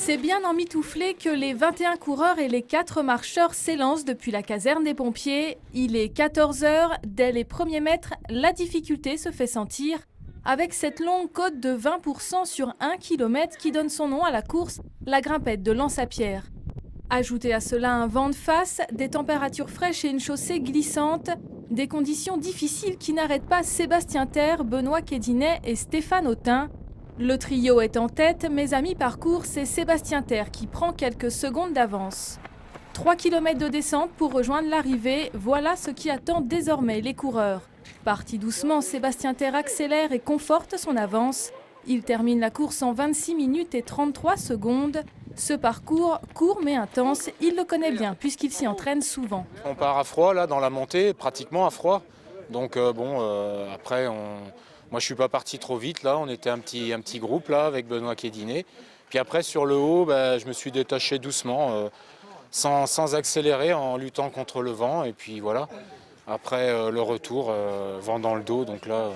C'est bien emmitouflé que les 21 coureurs et les 4 marcheurs s'élancent depuis la caserne des pompiers. Il est 14 h. Dès les premiers mètres, la difficulté se fait sentir avec cette longue côte de 20 % sur 1 km qui donne son nom à la course, la grimpette de Lens-à-Pierre. Ajoutez à cela un vent de face, des températures fraîches et une chaussée glissante. Des conditions difficiles qui n'arrêtent pas Sébastien Terre, Benoît Quédinet et Stéphane Autin. Le trio est en tête, mais à mi-parcours, c'est Sébastien Terre qui prend quelques secondes d'avance. 3 km de descente pour rejoindre l'arrivée, voilà ce qui attend désormais les coureurs. Parti doucement, Sébastien Terre accélère et conforte son avance. Il termine la course en 26 minutes et 33 secondes. Ce parcours, court mais intense, il le connaît bien puisqu'il s'y entraîne souvent. On part à froid là dans la montée, pratiquement à froid. Donc après, moi je suis pas parti trop vite là, on était un petit groupe là avec Benoît Quédinet. Puis après sur le haut, je me suis détaché doucement, sans accélérer, en luttant contre le vent. Et puis voilà, après le retour, vent dans le dos, donc là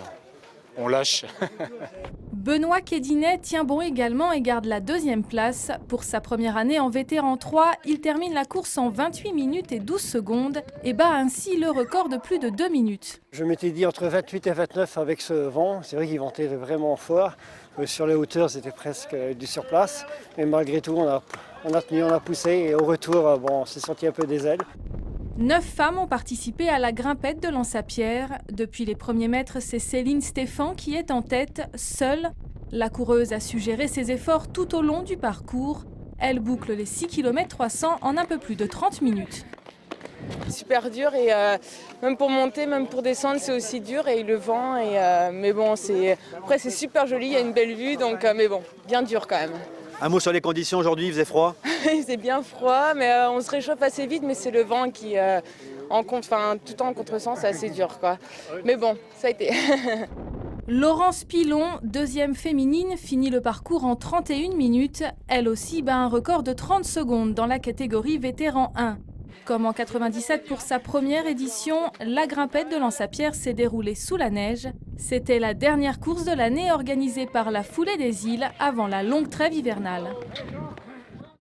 on lâche. Benoît Quédinet tient bon également et garde la deuxième place. Pour sa première année en vétéran 3, il termine la course en 28 minutes et 12 secondes et bat ainsi le record de plus de 2 minutes. Je m'étais dit entre 28 et 29 avec ce vent. C'est vrai qu'il ventait vraiment fort. Sur les hauteurs, c'était presque du surplace. Mais malgré tout, on a tenu, on a poussé et au retour, on s'est senti un peu des ailes. 9 femmes ont participé à la grimpette de Lens-à-Pierre. Depuis les premiers mètres, c'est Céline Stéphan qui est en tête, seule. La coureuse a su gérer ses efforts tout au long du parcours. Elle boucle les 6 km 300 en un peu plus de 30 minutes. Super dur et même pour monter, même pour descendre, c'est aussi dur et le vent. Mais bon, après c'est super joli, il y a une belle vue, donc mais bon, bien dur quand même. Un mot sur les conditions aujourd'hui, il faisait froid? Il faisait bien froid, mais on se réchauffe assez vite, mais c'est le vent qui, tout en contresens, c'est assez dur, quoi. Mais bon, ça a été. Laurence Pilon, deuxième féminine, finit le parcours en 31 minutes. Elle aussi bat un record de 30 secondes dans la catégorie vétéran 1. Comme en 97 pour sa première édition, la grimpette de Lens-à-Pierre s'est déroulée sous la neige. C'était la dernière course de l'année organisée par la Foulée des Îles avant la longue trêve hivernale.